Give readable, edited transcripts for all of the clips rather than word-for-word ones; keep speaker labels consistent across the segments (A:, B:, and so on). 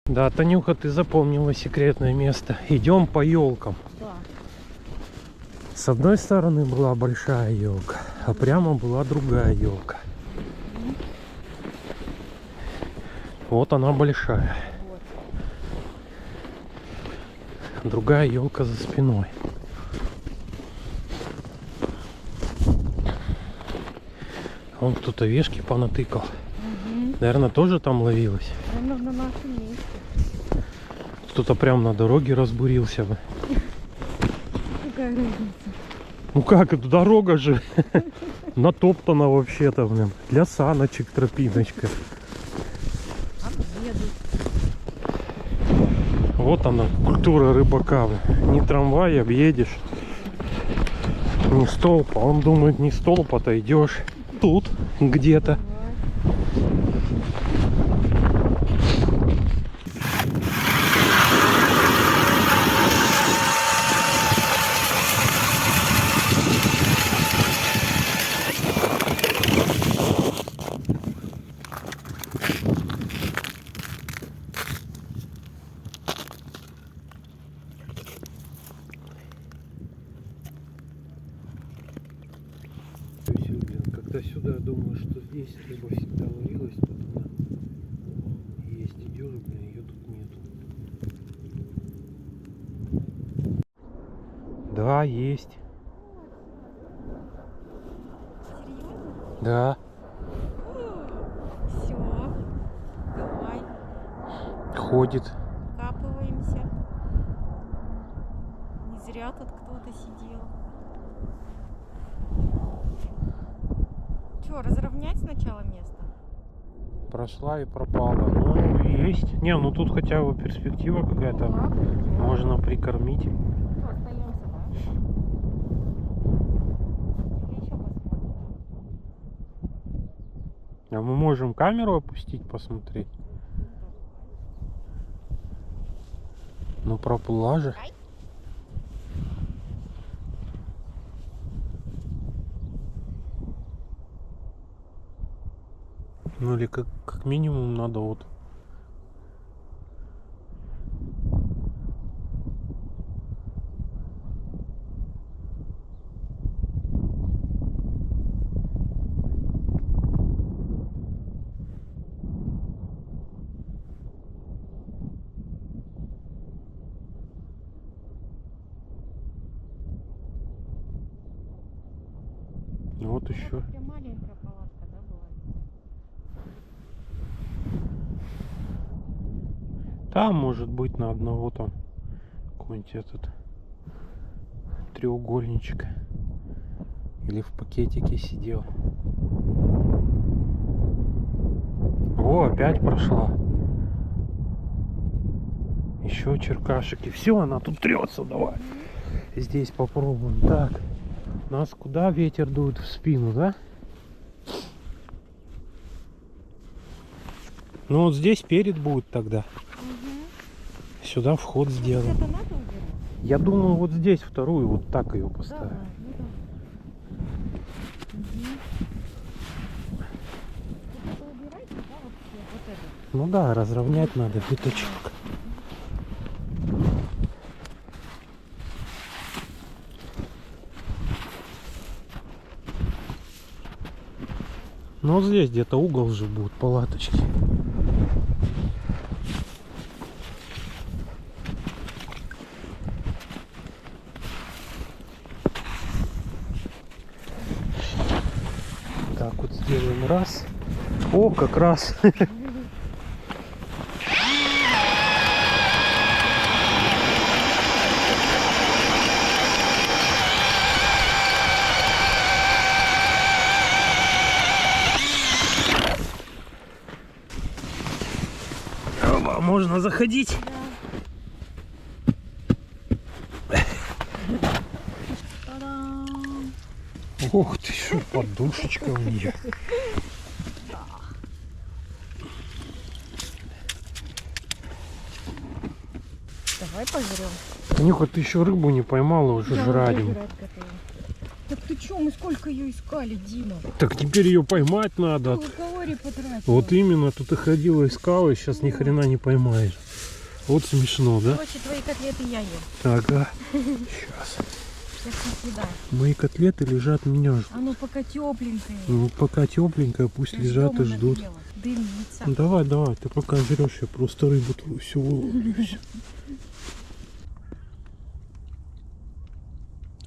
A: Да, Танюха, ты запомнила секретное место. Идем по елкам.
B: Да.
A: С одной стороны была большая елка, а прямо была другая елка. Вот она большая.
B: Вот.
A: Другая елка за спиной. Вон кто-то вешки понатыкал.
B: Угу.
A: Наверное, тоже там ловилось.
B: Прямо на нашем месте.
A: Кто-то прям на дороге разбурился бы.
B: Какая разница?
A: Ну как, это дорога же натоптана вообще-то, блин. Для саночек тропиночка.
B: Объедут.
A: Вот она, культура рыбака. Не трамвай объедешь, не столб. А он думает, не столб, а идешь тут где-то. Когда сюда думаю, что здесь рыба всегда ловилась, тут она есть, идешь, блин, ее тут нету. Да, есть.
B: Серьезно?
A: Да.
B: Все. Давай.
A: Ходит.
B: Капываемся. Не зря тут кто-то сидел. Че, разровнять сначала место?
A: Прошла и пропала. Ну, есть. Не, ну тут хотя бы перспектива какая-то. Можно прикормить.
B: Что, остаемся, да? Или еще посмотрим?
A: А мы можем камеру опустить, посмотреть. Ну, проплыла же. Ну или как минимум надо вот. Вот еще.
B: Прям маленькая палатка, да, была?
A: Там может быть на одного там какой-нибудь этот треугольничек. Или в пакетике сидел. О, опять прошла. Еще черкашек. И все, она тут трется. Давай. Здесь попробуем. Так. Нас куда ветер дует? В спину, да? Ну вот здесь перед будет тогда.
B: Угу.
A: Сюда вход сделаем.
B: Это надо убирать?
A: Я думаю, вот здесь вторую вот так ее поставим.
B: Давай, ну да. Угу. Это убирать, да, вообще, вот это.
A: Ну да, разровнять надо пятачок. Ну вот здесь где-то угол же будут палаточки. Так вот сделаем раз. О, как раз. Можно заходить.
B: Та-дам!
A: Ух ты, что подушечка у нее.
B: Давай пожрем.
A: Танюха, ты еще рыбу не поймала, уже
B: Да,
A: жрать.
B: уже жрать готова. Так ты че, мы сколько ее искали, Дима?
A: Так теперь ее поймать надо.
B: Калорий потратила.
A: Вот именно, тут и ходила, искала, и сейчас ни хрена не поймаешь. Вот смешно, да?
B: Короче, твои котлеты я ем.
A: Ага. Сейчас.
B: Я их не съедаю.
A: Мои котлеты лежат меня ждут.
B: А ну пока тепленькое.
A: Ну, пока тепленькое, пусть лежат и ждут.
B: Дымится.
A: Ну, давай, давай, ты пока жрешь, я просто рыбу твою всю выловлю. и всё.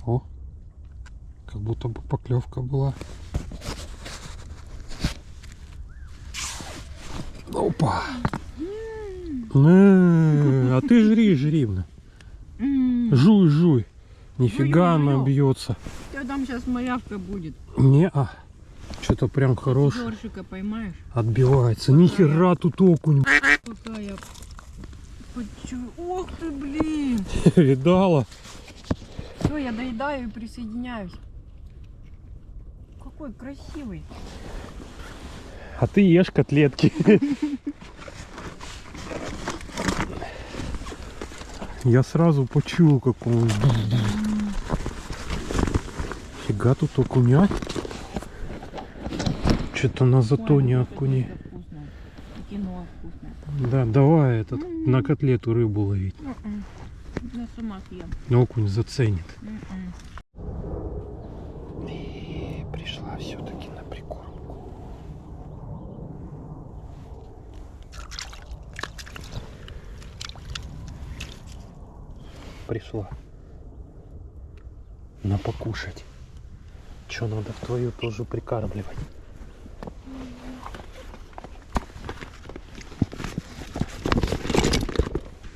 A: О, как будто бы поклевка была. Опа! А ты жри, жри. Жуй, жуй. Нифига она бьется.
B: У тебя там сейчас малявка будет.
A: Не-а. Что-то прям хорошее.
B: Ёршика поймаешь.
A: Отбивается. Нихера тут окунь.
B: Пока я почую. Ох ты, блин.
A: Видала?
B: Все, я доедаю и присоединяюсь. Какой красивый.
A: А ты ешь котлетки. Я сразу почуял, как он. Фига тут окуня. Что-то на затоне окуней.
B: Кино вкусное.
A: Да, давай этот на котлету рыбу ловить.
B: Я сама съем.
A: Окунь заценит. Пришла все-таки на прикормку. Пришла на покушать. Что надо в твою тоже прикармливать?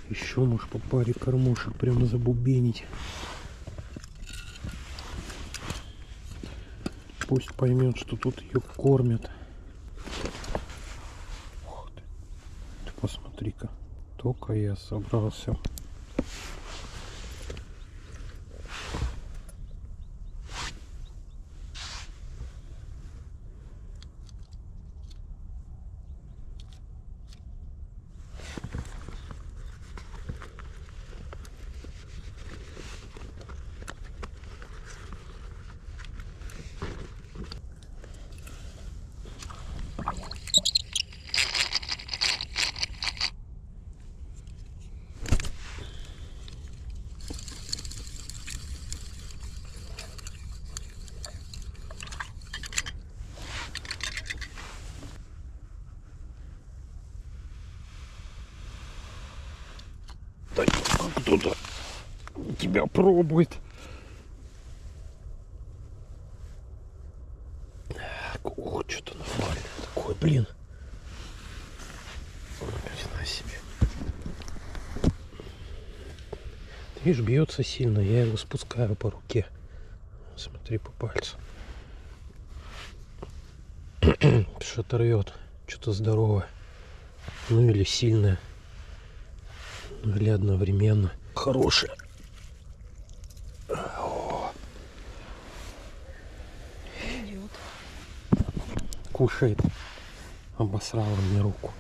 A: Еще можешь по паре кормушек прямо забубенить. Пусть поймет, что тут ее кормят. Ух ты посмотри-ка, только я собрался. Кто-то тебя пробует. Ох, что-то нормально такое, блин. На себе. Ты видишь, бьется сильно, я его спускаю по руке. Смотри, по пальцу. Что-то рвет, что-то здоровое. Ну или сильное. Ну или одновременно. Хорошее.
B: Идет.
A: Кушает. Обосрала мне руку.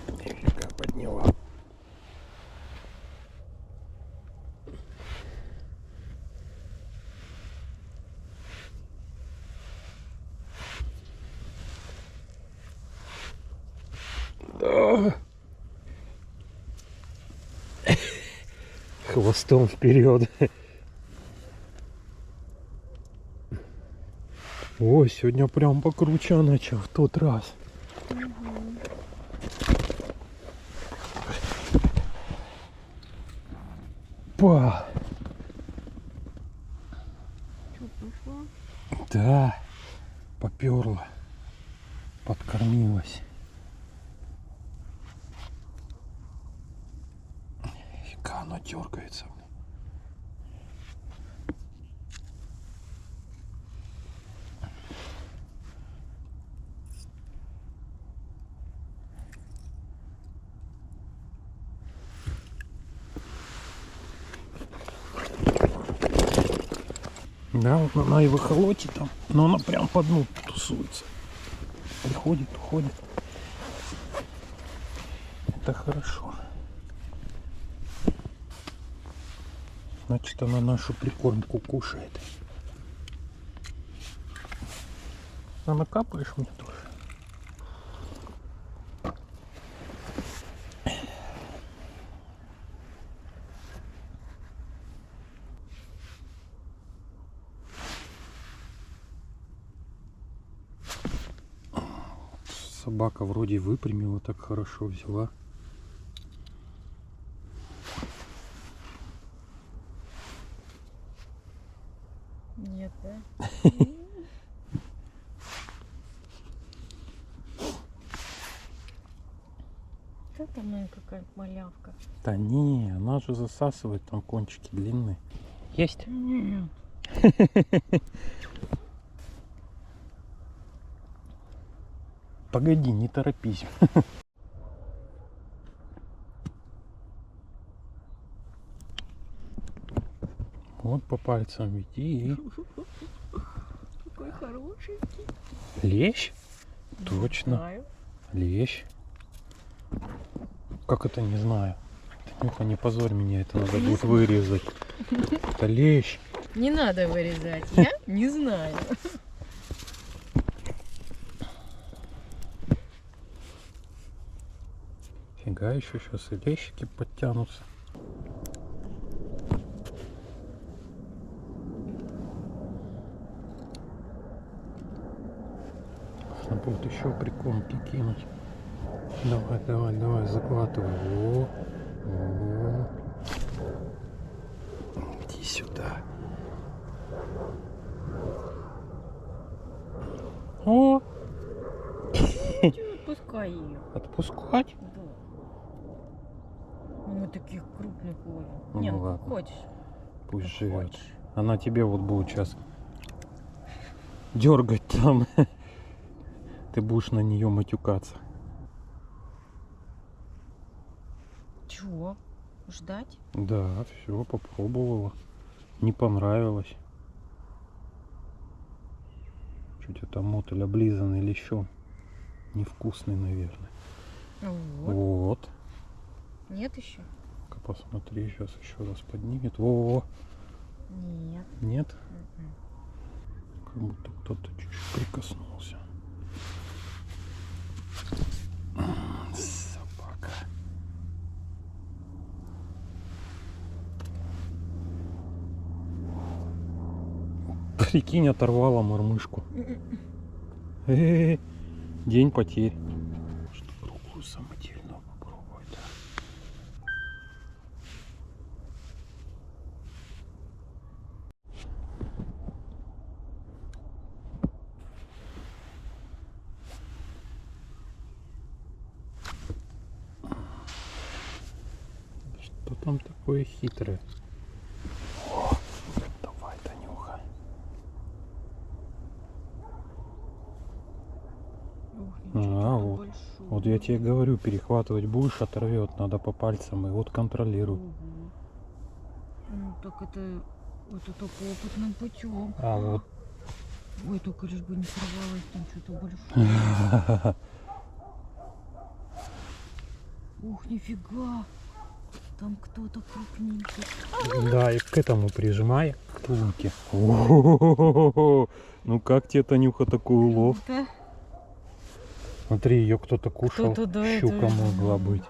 A: Нифига подняла. Да. Хвостом вперед. Ой, сегодня прям покруче начал в тот раз. Па.
B: Что, пошла?
A: Да, поперла, подкормилась. Фига, она дергается. Да, вот она и в эхолоте там, но она прям по дну тусуется. Приходит, уходит. Это хорошо. Значит, она нашу прикормку кушает. А накапаешь мне тоже? Собака вроде выпрямила, так хорошо взяла.
B: Нет, да? Это моя какая-то малявка.
A: Да не, она же засасывает, там кончики длинные. Есть?
B: Нет.
A: Погоди, не торопись. Вот по пальцам веди.
B: Какой хорошенький.
A: Лещ? Точно.
B: Знаю.
A: Лещ. Как это не знаю? Танюха, не позорь меня, это надо будет вырезать. Это лещ.
B: Не надо вырезать. Я не знаю.
A: Фига, еще сейчас и лещики подтянутся. Нужно будет еще прикормки кинуть. Давай, давай, давай, заглатывай. О. Иди сюда. О!
B: Отпускай ее.
A: Отпускать?
B: Да. Мы таких крупных ловим.
A: Ну
B: Не,
A: ладно.
B: хочешь?
A: Пусть
B: Как
A: живет.
B: хочешь.
A: Она тебе вот будет сейчас дергать там. Ты будешь на нее матюкаться.
B: Чего? Ждать?
A: Да, все, попробовала. Не понравилось. Чуть это мотыль облизанный лещом. Невкусный, наверное.
B: Вот.
A: Вот.
B: Нет еще?
A: Ну-ка посмотри, сейчас еще раз поднимет. Во-во-во.
B: Нет.
A: Нет?
B: Мгм.
A: Как будто кто-то чуть-чуть прикоснулся. Собака. Прикинь, оторвала мормышку. День потерь. Что круглую самодельную попробовать, да? Что там такое хитрое? О, давай, Танюха.
B: Ух,
A: А,
B: ничего
A: вот.
B: большого.
A: Вот я тебе говорю, перехватывать будешь, оторвет, надо по пальцам, и вот контролируй.
B: Ого. Ну, так это только опытным путем.
A: А вот.
B: Ой, только лишь бы не сорвалось там что-то большое. Ух, нифига. Там кто-то крупненький.
A: Да, и к этому прижимай, к лунке. О-хо-хо-хо-хо. Ну как тебе, Танюха, такой улов?
B: Да.
A: Смотри, ее кто-то кушал.
B: Кто-то, да,
A: Щука
B: это-
A: могла быть.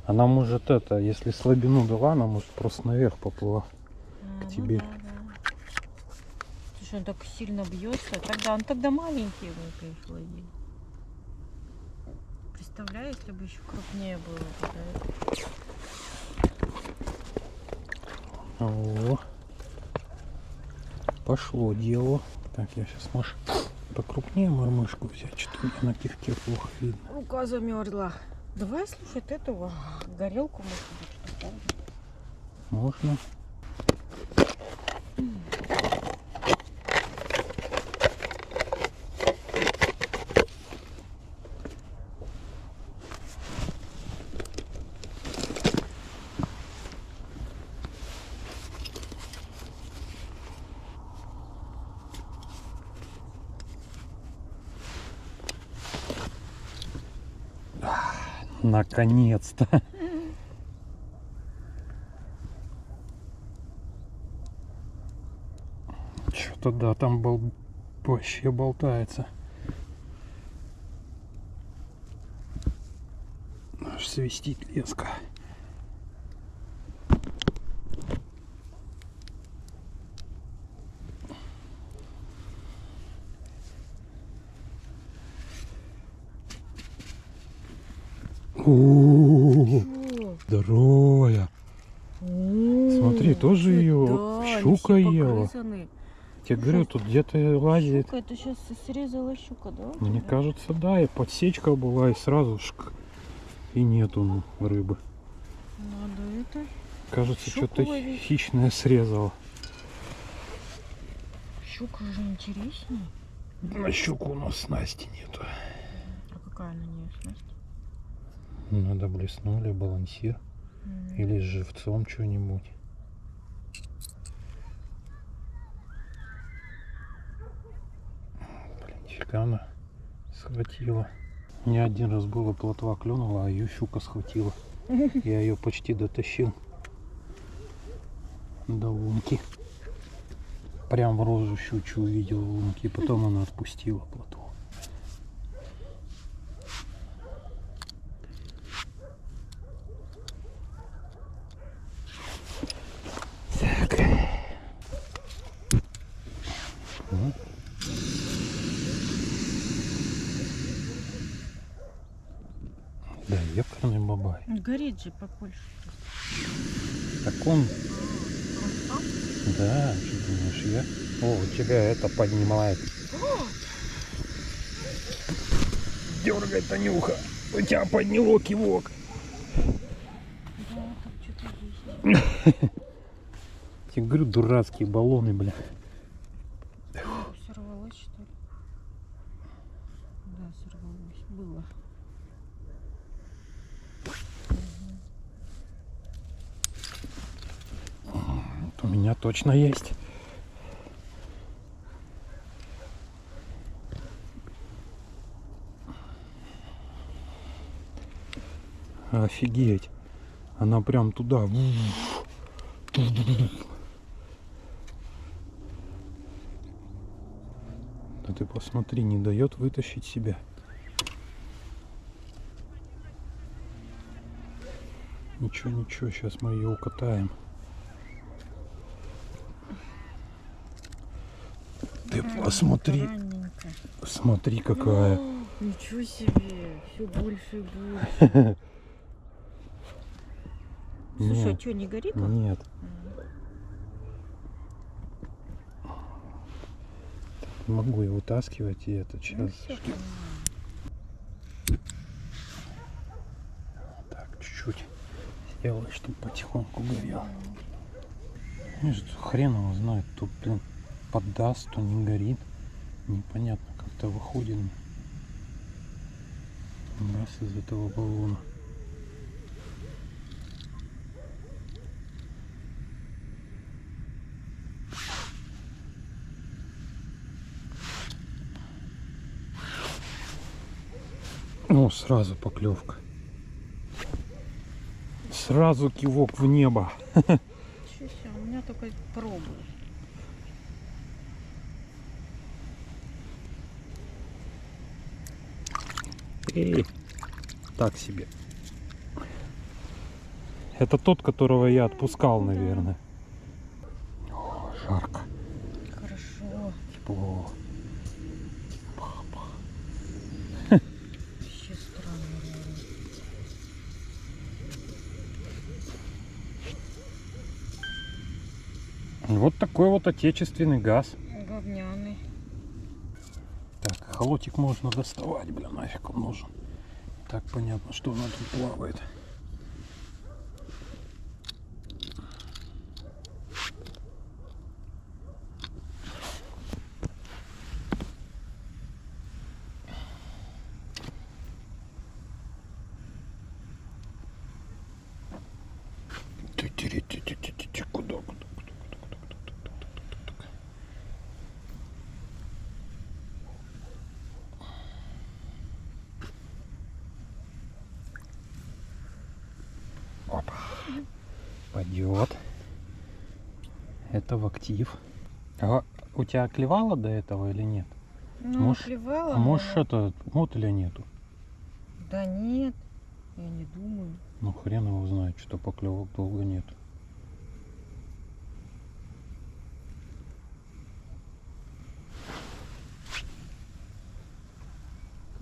A: Она может это, если слабину дала, она может просто наверх поплыла.
B: Ну
A: тебе.
B: да, да. Слушай, он так сильно бьется. Тогда он тогда маленький, конечно, ловил. Представляю, если бы еще крупнее было. Тогда...
A: О, пошло дело. Так, я сейчас, Маша, покрупнее мормышку взять, что-то мне на кивке плохо видно.
B: Рука замерзла. Давай слушать этого. Горелку может быть, что ли?
A: Можно. Наконец-то. Что-то да, там был вообще болтается. Аж свистит леска.
B: Чё?
A: Здоровая. Смотри, тоже ее
B: Да,
A: щука
B: они все
A: ела.
B: погрызаны.
A: Я говорю, тут где-то лазит.
B: Щука, это сейчас срезала щука, да? у
A: Мне
B: тебя?
A: кажется, да, и подсечка была, и сразу и нету рыбы.
B: Надо это.
A: Кажется,
B: Щуку
A: что-то
B: ловить.
A: хищное срезала.
B: Щука же интереснее.
A: На щуку у нас снасти нету.
B: А какая на нее снасть?
A: Надо блеснули, балансир. Или с живцом что-нибудь. Блин, фига она схватила. Не один раз было, плотва клюнула, а ее щука схватила. Я ее почти дотащил до лунки. Прям в рожу щучью увидел в лунке, потом она отпустила плотву. Так. Да, ёкарный бабай.
B: Горит же побольше.
A: Так он,
B: Он там?
A: да, что думаешь, я? О, у тебя это поднимает. Дергай, Танюха, у тебя подняло кивок.
B: Да, там что-то есть.
A: Я говорю, дурацкие баллоны, бля.
B: Сорвалось, что ли? Да, сорвалось. Было.
A: Вот у меня точно есть. Офигеть. Она прям туда. Да ты посмотри, не дает вытащить себя. Ничего, ничего, сейчас мы ее укатаем. Ты посмотри,
B: Ранненько.
A: смотри какая.
B: О, ничего себе. Все больше и больше. Слушай,
A: Нет,
B: а что, не горит он?
A: нет. Не могу ее вытаскивать, и это
B: Ну,
A: сейчас.
B: всё, понимаю.
A: Так, чуть-чуть сделай, чтобы потихоньку горел. Знаешь, хрен его знает, тут, блин, поддаст, то не горит. Непонятно, как-то выходит газ из этого баллона. Ну, сразу поклевка. Сразу кивок в небо.
B: Ничего себе, у меня только пробуешь.
A: Эй, так себе. Это тот, которого я отпускал,
B: Да.
A: наверное. О, жарко.
B: Хорошо.
A: Тепло.
B: Вообще странно, реально.
A: Вот такой вот отечественный газ.
B: Говняный.
A: Так, холотик можно доставать, бля, нафиг он нужен. Так понятно, что она тут плавает. Куда? Пойдет. Это в актив. А у тебя клевало до этого или нет?
B: Ну,
A: Может,
B: клевала,
A: А может
B: но-
A: это мотыля нету?
B: Да нет, я не думаю.
A: Ну хрен его знает, что поклевок долго нет.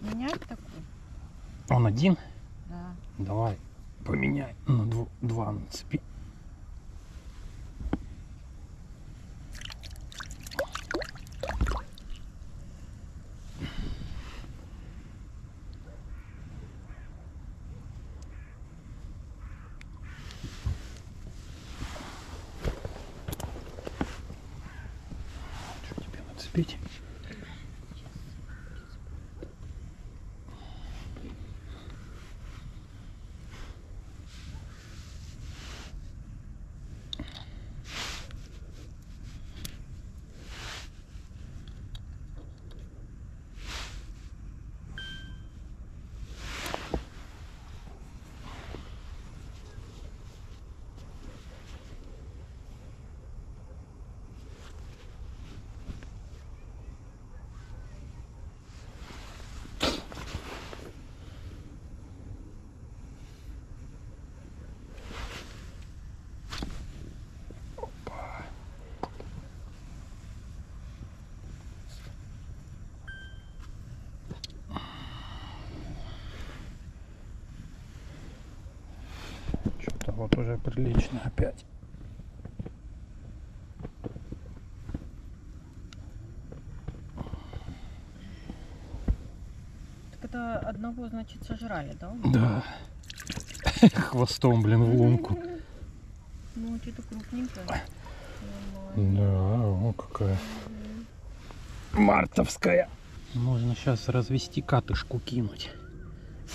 B: Менять такую?
A: Он один?
B: Да.
A: Давай поменяй на два нацепи. Что тебе нацепить? Что-то вот уже прилично опять.
B: Так это одного, значит, сожрали, да?
A: Да. Хвостом, блин, в лунку.
B: Ну, что-то крупненькое. Нормально.
A: Да, о какая. Мартовская. Можно сейчас развести катышку кинуть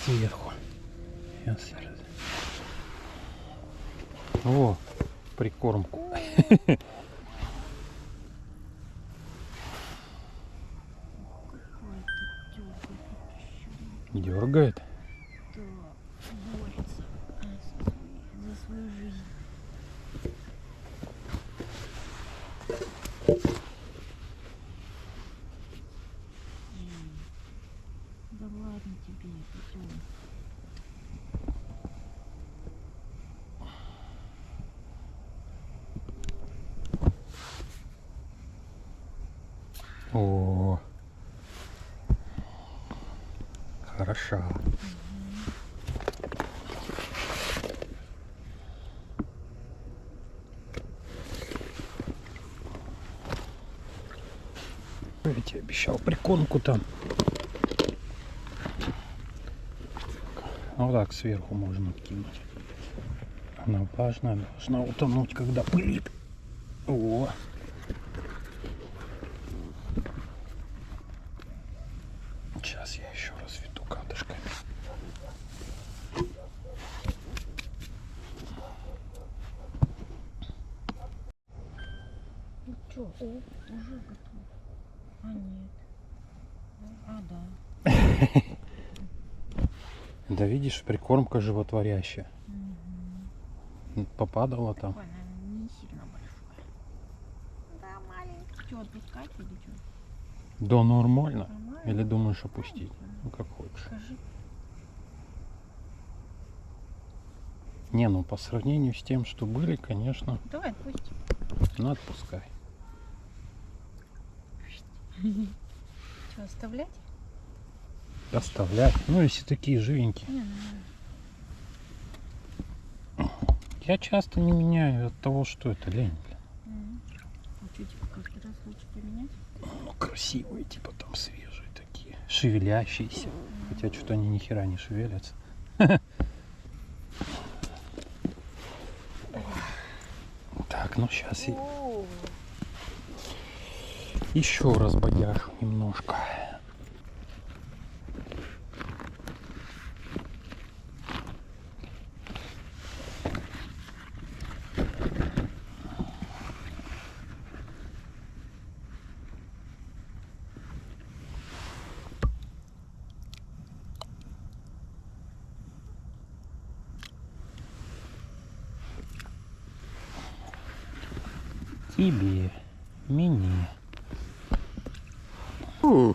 A: сверху. Сейчас я О, прикормку. Дергает.
B: Да, борется за свою жизнь. Да ладно тебе, пойдем.
A: О, хороша. Я тебе обещал прикормку там. Вот так сверху можно кинуть. Она влажная, должна утонуть, когда пылит. О. Сейчас я еще разведу катышками.
B: Ну что, о, уже готов. А нет. А, да.
A: Да видишь, прикормка животворящая. Попадала там.
B: Такой, наверное, не сильно большой. Да, маленький. Что, отпускать или что?
A: Да нормально.
B: Нормально?
A: Или думаешь опустить? Ну как хочешь.
B: Скажи.
A: Не, ну по сравнению с тем, что были, конечно,
B: Давай, отпусти.
A: ну отпускай.
B: Что, оставлять?
A: Оставлять. Ну если такие живенькие.
B: Не,
A: Я часто не меняю от того, что это лень, блин.
B: А что, типа, каждый раз лучше поменять?
A: Ну красивые, типа там свежие такие. Шевелящиеся. Хотя что-то они ни хера не шевелятся. Так, ну сейчас я еще раз бодяжу немножко. Тебе. Мне.
B: Чё?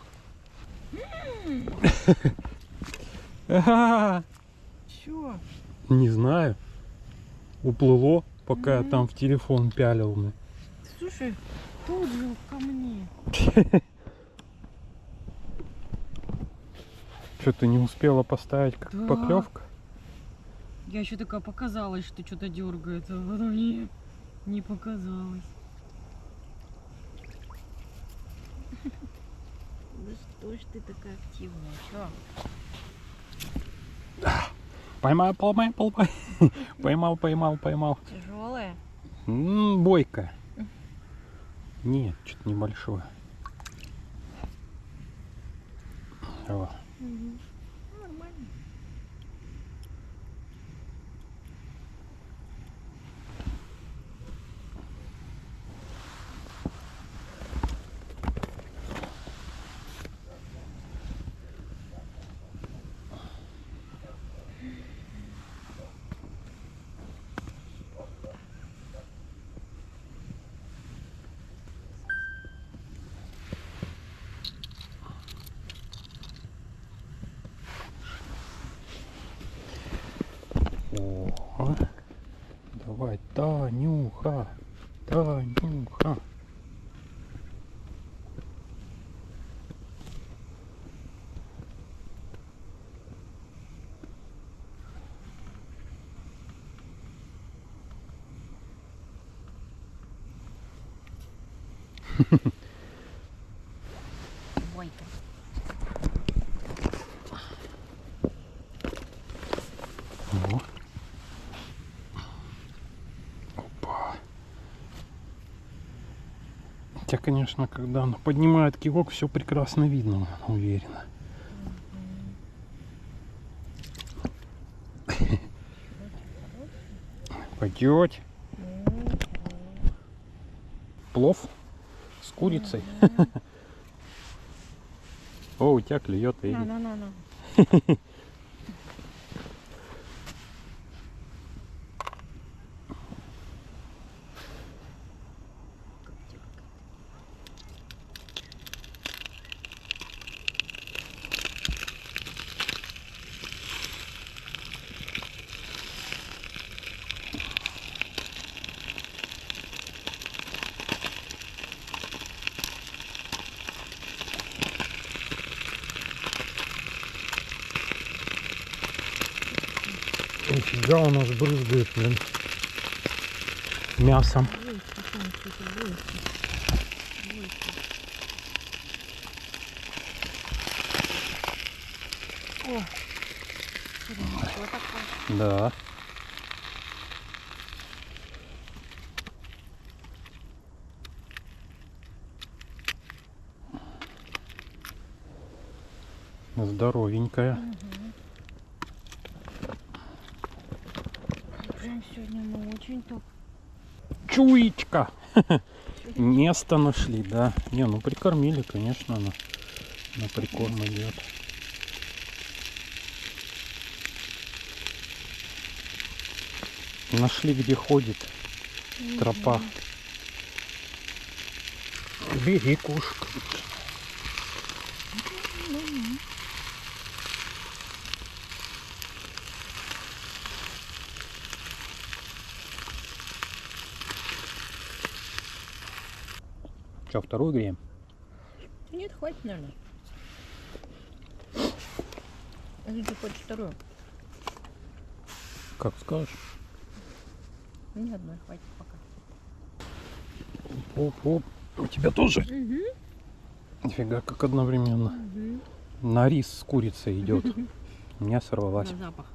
A: Не знаю. Уплыло, пока я там в телефон пялил.
B: Слушай, тут же ко мне.
A: Что, ты не успела поставить как
B: Да.
A: поклевка?
B: Я еще такая показалось, что что-то дергается. А потом не показалось. Да что ж ты такая активная? Чё?
A: Поймал. Поймал.
B: Тяжелая?
A: Бойко. Нет, что-то небольшое. О.
B: Нормально.
A: О. Давай, Танюха.
B: Бойко.
A: О. Опа. Хотя, конечно, когда она поднимает кивок, все прекрасно видно, уверена. Пойдет. Плов с курицей. О, у тебя клюет, Эдди.
B: На.
A: Нифига у нас брызгает, блин, мясом.
B: О, что такое?
A: Да. Здоровенькая.
B: Прям сегодня мы очень так.
A: Чуечка. Место нашли, да. Не, ну прикормили, конечно, она на прикорм идет. Нашли, где ходит тропа. Бери, кошка. Что, вторую греем?
B: Нет, хватит, наверное. Если ты хочешь вторую.
A: Как скажешь.
B: Ни одной хватит пока.
A: Оп. У тебя тоже? Нифига, как одновременно. На рис с курицей идет. У меня сорвалась.
B: На запах.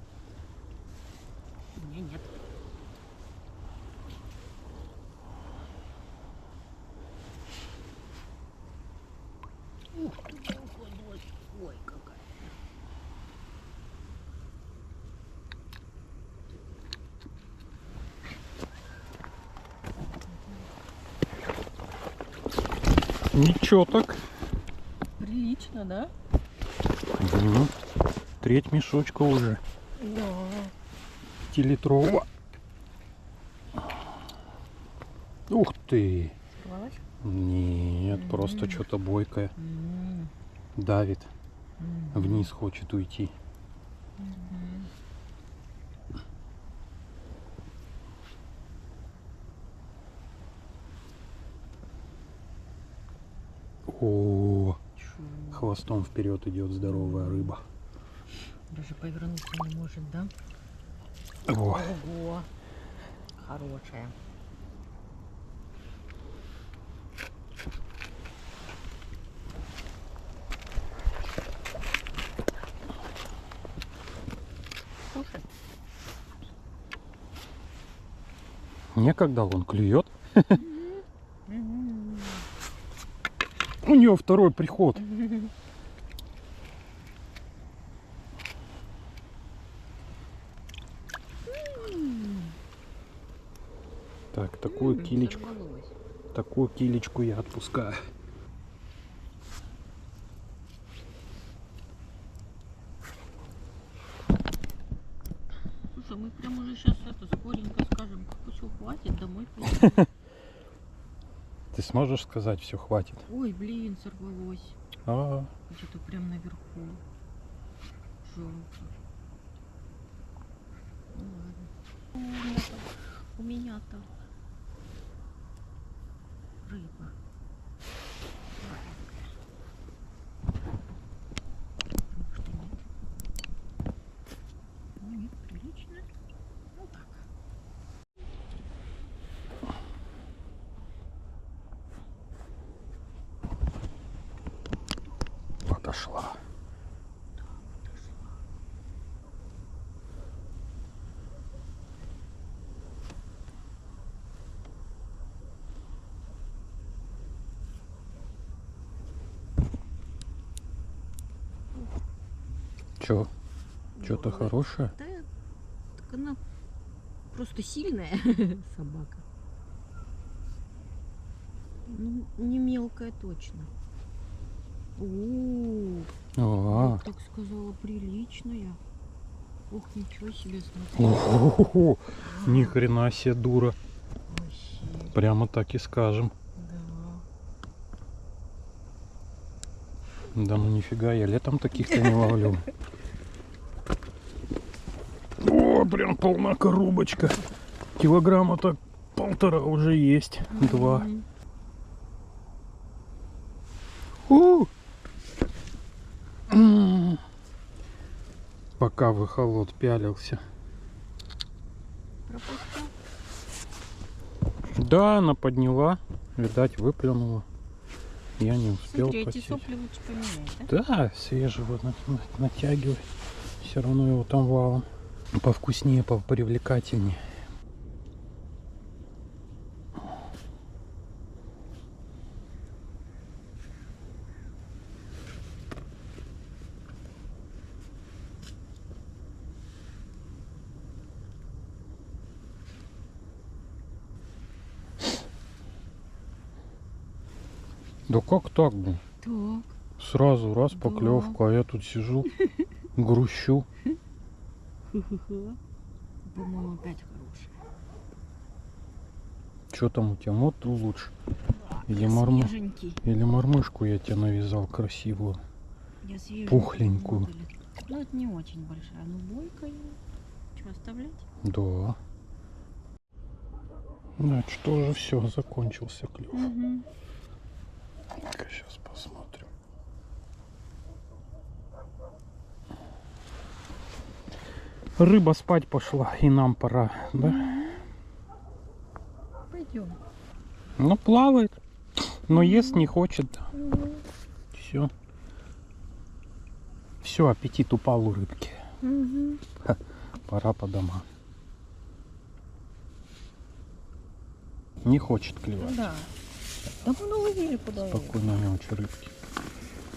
B: У меня нет. Ух ты, ой, какая.
A: Ничего так.
B: Прилично, да?
A: Треть мешочка уже.
B: Да.
A: 5-литрового. Ух ты! Нет, просто что-то бойкое. Давит. Вниз хочет уйти. О, хвостом вперед идет здоровая рыба.
B: Даже повернуться не может, да?
A: О,
B: Ого! Хорошая. Слушай,
A: некогда он клюет. У нее второй приход. Так, такую килечку я отпускаю.
B: слушай, мы прям уже сейчас это скоренько скажем, все, хватит, домой поедем.
A: Ты сможешь сказать, все, хватит?
B: Ой, блин, сорвалось.
A: А,
B: Где-то прям наверху. Жалко. Ну ладно. У меня-то рыба. Может и нет. Ну нет, прилично. Ну так.
A: подошла. Чё? Что-то хорошее?
B: Да, так она просто сильная собака. Ну, не мелкая точно. О,
A: А,
B: так сказала, приличная. Ох, ничего себе, смотри.
A: о-хо-хо-хо. Ни хрена себе дура.
B: Вообще,
A: Прямо так и скажем.
B: да.
A: Да ну нифига, я летом таких-то не ловлю. О, прям полна коробочка. Килограмма так 1,5 уже есть. 2.
B: Мгм.
A: Пока в эхолот пялился.
B: Пропустил?
A: Да, она подняла. Видать, выплюнула. Я не успел
B: Смотри, эти
A: подсесть.
B: сопли лучше поменять, да?
A: Да, свежего натягивай. Все равно его там валом. Повкуснее, попривлекательнее. Да как так, блин?
B: Так.
A: Сразу раз
B: Да.
A: поклевка, а я тут сижу, грущу.
B: По-моему, опять хорошая.
A: Что там у тебя, мод лучше? Или,
B: Я
A: мормы...
B: свеженький.
A: Или мормышку я тебе навязал красивую,
B: Я свеженький.
A: пухленькую.
B: Много лет. Ну, это не очень большая, но бойкая. Что, оставлять?
A: Да. Значит, тоже все, закончился клев.
B: Угу.
A: Сейчас посмотрим. Рыба спать пошла, и нам пора, да?
B: Пойдем.
A: Ну, плавает, но ест не хочет. Все. Все, аппетит упал у рыбки.
B: Угу.
A: Пора по домам. Не хочет клевать.
B: Да. Да мы наловили куда.
A: Спокойной ночи, рыбки.